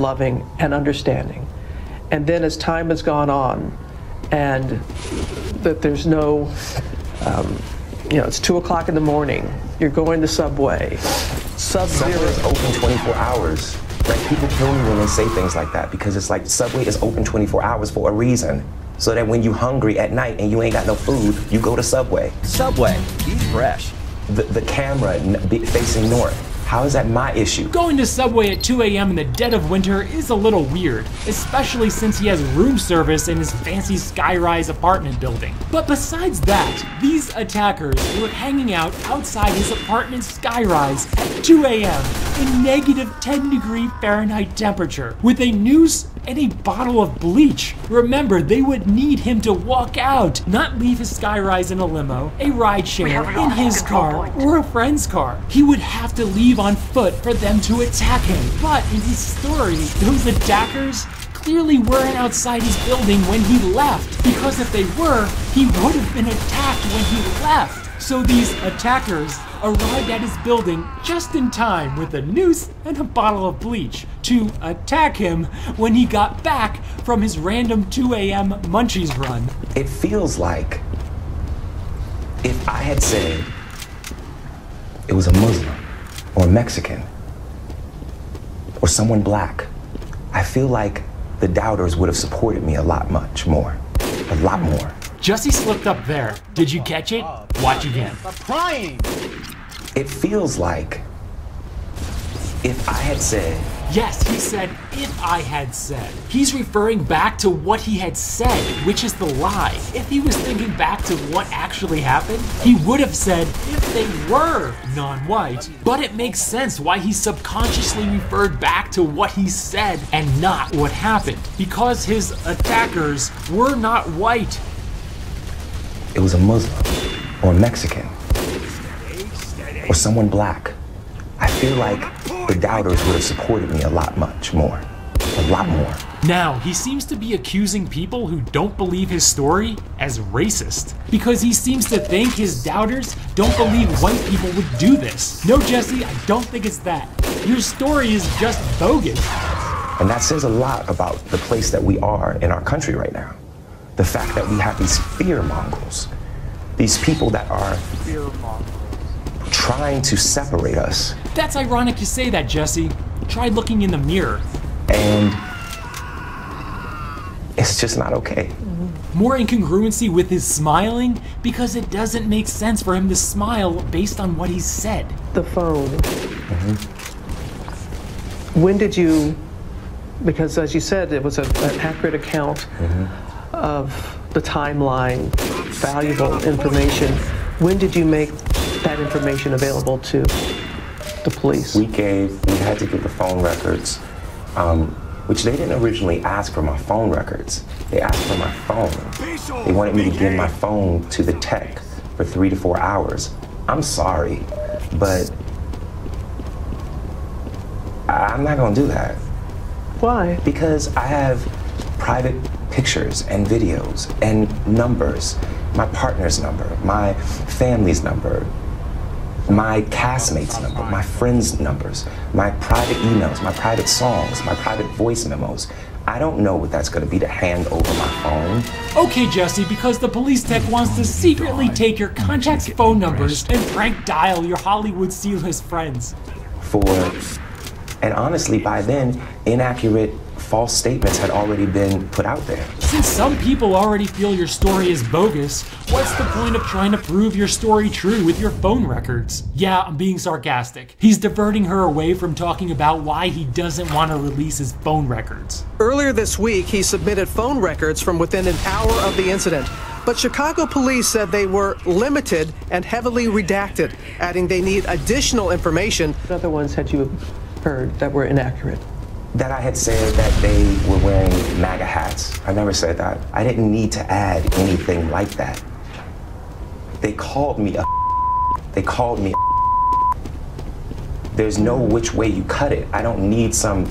loving and understanding. And then as time has gone on, and that there's no, it's 2 o'clock in the morning, you're going to Subway. Subway is open 24 hours. Like, people kill me when they say things like that, because it's like Subway is open 24 hours for a reason. So that when you're hungry at night and you ain't got no food, you go to Subway. Subway, eat fresh. The camera facing north. How is that my issue? Going to Subway at 2 a.m. in the dead of winter is a little weird, especially since he has room service in his fancy skyrise apartment building. But besides that, these attackers were hanging out outside his apartment skyrise at 2 a.m. in negative 10-degree Fahrenheit temperature with a noose and a bottle of bleach. Remember, they would need him to walk out, not leave his skyrise in a limo, a rideshare, in his car, or a friend's car. He would have to leave on foot for them to attack him. But in his story, those attackers clearly weren't outside his building when he left, because if they were, he would have been attacked when he left. So these attackers arrived at his building just in time with a noose and a bottle of bleach to attack him when he got back from his random 2 a.m. Munchies run. It feels like if I had said it was a Muslim or Mexican or someone black, I feel like the doubters would have supported me a lot more. Jussie slipped up there. Did you catch it? Watch again. Stop crying! It feels like if I had said... Yes, he said, if I had said. He's referring back to what he had said, which is the lie. If he was thinking back to what actually happened, he would have said, if they were non-white. But it makes sense why he subconsciously referred back to what he said and not what happened. Because his attackers were not white. It was a Muslim or Mexican or someone black. I feel like the doubters would have supported me a lot more. Now, he seems to be accusing people who don't believe his story as racist, because he seems to think his doubters don't believe white people would do this. No, Jussie, I don't think it's that. Your story is just bogus. And that says a lot about the place that we are in our country right now. The fact that we have these fear mongers, these people that are trying to separate us. That's ironic you say that, Jussie. Try looking in the mirror. And it's just not okay. More incongruency with his smiling, because it doesn't make sense for him to smile based on what he said. The phone. When did you, because as you said, it was an accurate account of the timeline, valuable information. When did you make that information available to the police? We had to give the phone records, which they didn't originally ask for my phone records. They asked for my phone. They wanted me to give my phone to the tech for 3 to 4 hours. I'm sorry, but I'm not gonna do that. Why? Because I have private pictures and videos and numbers, my partner's number, my family's number, my castmates' number, my friends' numbers, my private emails, my private songs, my private voice memos. I don't know what that's going to be to hand over my phone. Okay, Jussie, because the police tech wants to secretly take your contacts' phone numbers and prank dial your Hollywood C-list friends. And honestly, by then, inaccurate, false statements had already been put out there. Since some people already feel your story is bogus, what's the point of trying to prove your story true with your phone records? Yeah, I'm being sarcastic. He's diverting her away from talking about why he doesn't want to release his phone records. Earlier this week, he submitted phone records from within an hour of the incident. But Chicago police said they were limited and heavily redacted, adding they need additional information. What other ones had you heard that were inaccurate? That I had said that they were wearing MAGA hats. I never said that. I didn't need to add anything like that. They called me a They called me a There's no which way you cut it. I don't need some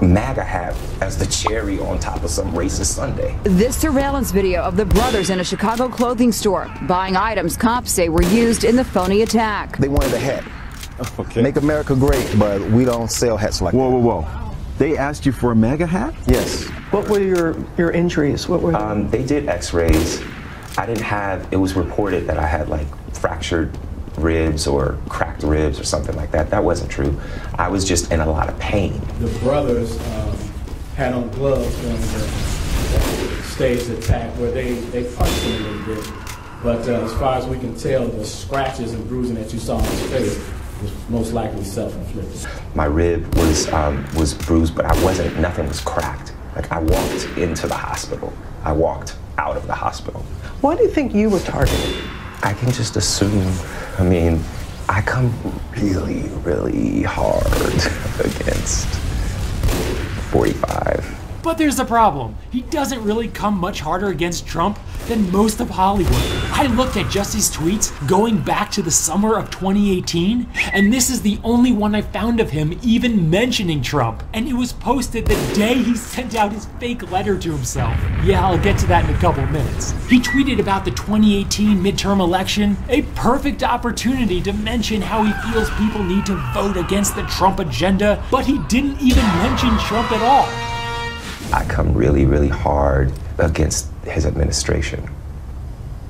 MAGA hat as the cherry on top of some racist sundae. This surveillance video of the brothers in a Chicago clothing store buying items cops say were used in the phony attack. They wanted a hat. Okay. Make America great, but we don't sell hats like that. Whoa. They asked you for a MAGA hat? Yes. What were your injuries? What were They did x-rays. I didn't have, it was reported that I had like fractured ribs or cracked ribs or something like that. That wasn't true. I was just in a lot of pain. The brothers had on gloves during the staged attack where they punched him a little bit. But as far as we can tell, the scratches and bruising that you saw on his face was most likely self-inflicted. My rib was bruised, but nothing was cracked. Like, I walked into the hospital. I walked out of the hospital. Why do you think you were targeted? I can just assume, I mean, I come really, really hard against 45. But there's a problem. He doesn't really come much harder against Trump than most of Hollywood. I looked at Jussie's tweets going back to the summer of 2018, and this is the only one I found of him even mentioning Trump. And it was posted the day he sent out his fake letter to himself. Yeah, I'll get to that in a couple of minutes. He tweeted about the 2018 midterm election, a perfect opportunity to mention how he feels people need to vote against the Trump agenda, but he didn't even mention Trump at all. I come really, really hard against his administration,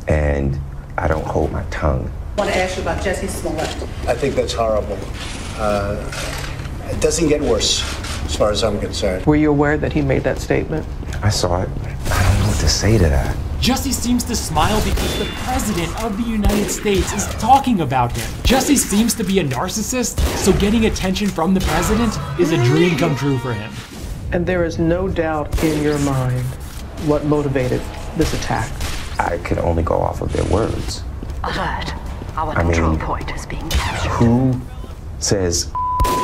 and I don't hold my tongue. I want to ask you about Jussie Smollett. I think that's horrible. It doesn't get worse, as far as I'm concerned. Were you aware that he made that statement? I saw it. I don't know what to say to that. Jussie seems to smile because the President of the United States is talking about him. Jussie seems to be a narcissist, so getting attention from the President is a dream come true for him. And there is no doubt in your mind what motivated this attack. I can only go off of their words. Alert. Our control point is being captured. Who says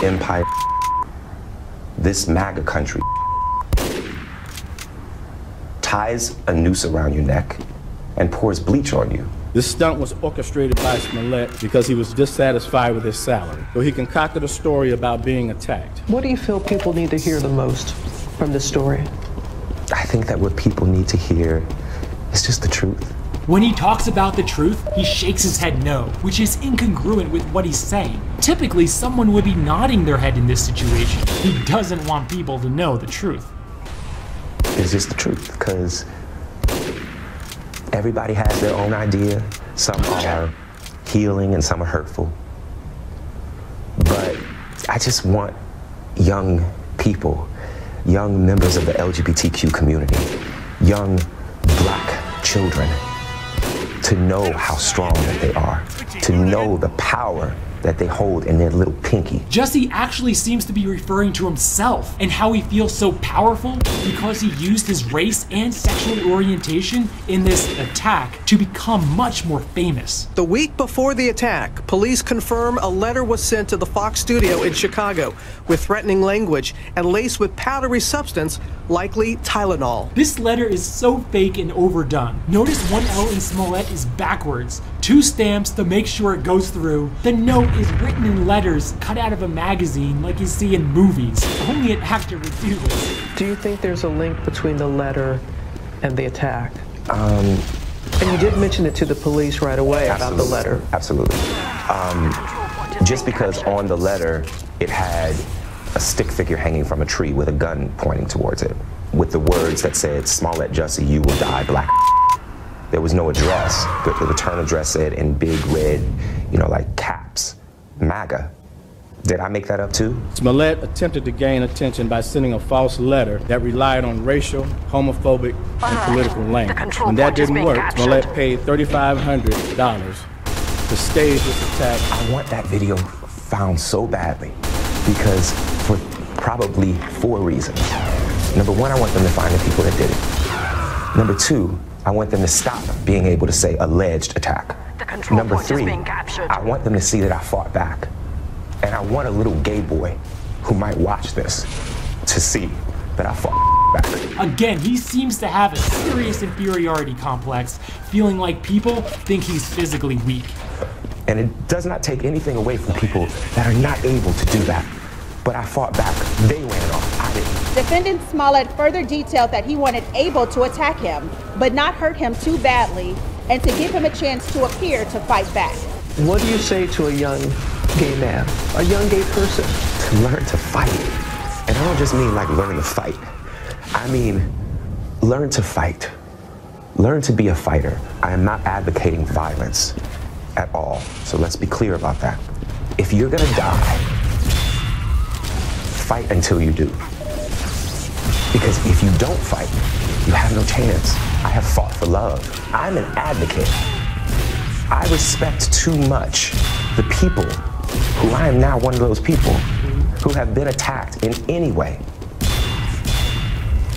empire, this MAGA country, ties a noose around your neck and pours bleach on you? This stunt was orchestrated by Smollett because he was dissatisfied with his salary. So he concocted a story about being attacked. What do you feel people need to hear the most from this story? I think that what people need to hear is just the truth. When he talks about the truth, he shakes his head no, which is incongruent with what he's saying. Typically, someone would be nodding their head in this situation. He doesn't want people to know the truth. It's just the truth, because everybody has their own idea. Some are healing and some are hurtful. But I just want young people, young members of the LGBTQ community, young black children to know how strong that they are, to know the power that they hold in their little pinky. Jussie actually seems to be referring to himself and how he feels so powerful because he used his race and sexual orientation in this attack to become much more famous. The week before the attack, police confirm a letter was sent to the Fox studio in Chicago with threatening language and laced with powdery substance, likely Tylenol. This letter is so fake and overdone. Notice one L in Smollett is backwards, 2 stamps to make sure it goes through. The note is written in letters cut out of a magazine like you see in movies. Only an actor would do this. Do you think there's a link between the letter and the attack? And you did mention it to the police right away about the letter. Absolutely. Just because on the letter it had a stick figure hanging from a tree with a gun pointing towards it, with the words that said, "Smollett Jussie, you will die black." There was no address. The return address said in big red, like caps, MAGA. Did I make that up too? Smollett attempted to gain attention by sending a false letter that relied on racial, homophobic, and political language. When that didn't work, Smollett paid $3,500 to stage this attack. I want that video found so badly because for probably 4 reasons. Number 1, I want them to find the people that did it. Number 2, I want them to stop being able to say alleged attack. Number 3, I want them to see that I fought back. And I want a little gay boy who might watch this to see that I fought back. Again, he seems to have a serious inferiority complex, feeling like people think he's physically weak. And it does not take anything away from people that are not able to do that. But I fought back. They ran off. I didn't. Defendant Smollett further detailed that he wanted Abel to attack him, but not hurt him too badly, and to give him a chance to appear to fight back. What do you say to a young gay man, a young gay person? To learn to fight. And don't just mean like learn to fight. I mean, learn to fight. Learn to be a fighter. I am not advocating violence at all. So let's be clear about that. If you're gonna die, fight until you do. Because if you don't fight, you have no chance. I have fought for love. I'm an advocate. I respect too much the people who I am now one of those people who have been attacked in any way.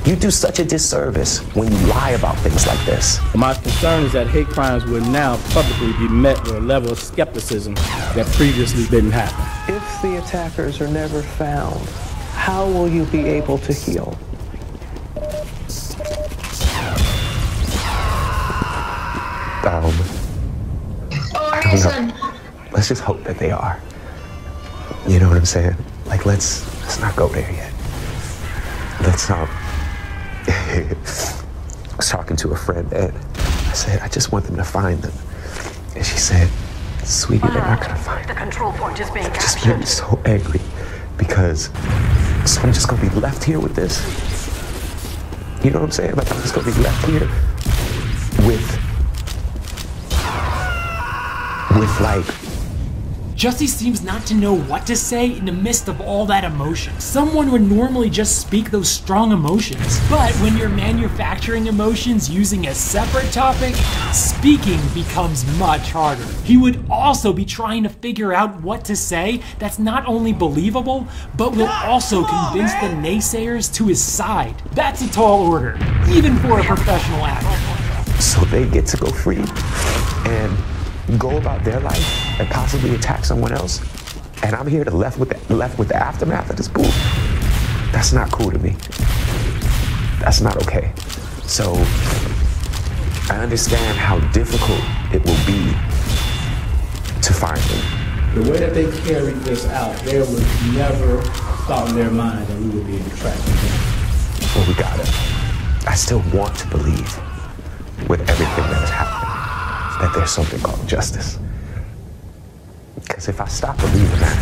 You do such a disservice when you lie about things like this. My concern is that hate crimes will now publicly be met with a level of skepticism that previously didn't happen. If the attackers are never found, how will you be able to heal? I don't know. Let's just hope that they are. You know what I'm saying? Like, let's not go there yet. Let's I was talking to a friend and I said, I just want them to find them. And she said, sweetie, they're not gonna find them. The control point is being It just captured. made me so angry because so I'm just gonna be left here with this. You know what I'm saying? Like, I'm just gonna be left here with like... Jussie seems not to know what to say in the midst of all that emotion. Someone would normally just speak those strong emotions, but when you're manufacturing emotions using a separate topic, speaking becomes much harder. He would also be trying to figure out what to say that's not only believable, but will also convince the naysayers to his side. That's a tall order, even for a professional actor. So they get to go free and go about their life and possibly attack someone else, and I'm here to left with the aftermath of this bull. That's not cool to me. That's not okay. So I understand how difficult it will be to find them. The way that they carried this out, there was never a thought in their mind that we would be able to track them down. Well, we got it. I still want to believe with everything that has happened that there's something called justice. Because if I stop believing that,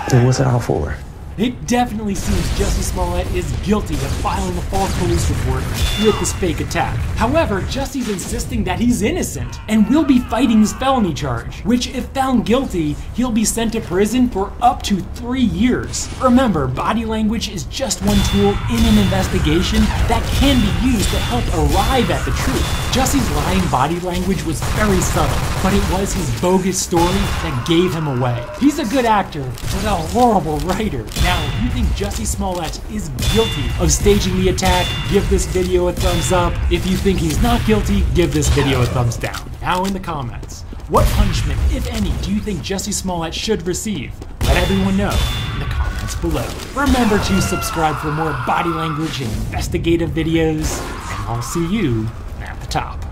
then what's it all for? It definitely seems Jussie Smollett is guilty of filing a false police report with this fake attack. However, Jussie's insisting that he's innocent and will be fighting his felony charge, which if found guilty, he'll be sent to prison for up to 3 years. Remember, body language is just one tool in an investigation that can be used to help arrive at the truth. Jussie's lying body language was very subtle, but it was his bogus story that gave him away. He's a good actor, but a horrible writer. Now, if you think Jussie Smollett is guilty of staging the attack, give this video a thumbs up. If you think he's not guilty, give this video a thumbs down. Now in the comments, what punishment, if any, do you think Jussie Smollett should receive? Let everyone know in the comments below. Remember to subscribe for more body language and investigative videos, and I'll see you at the top.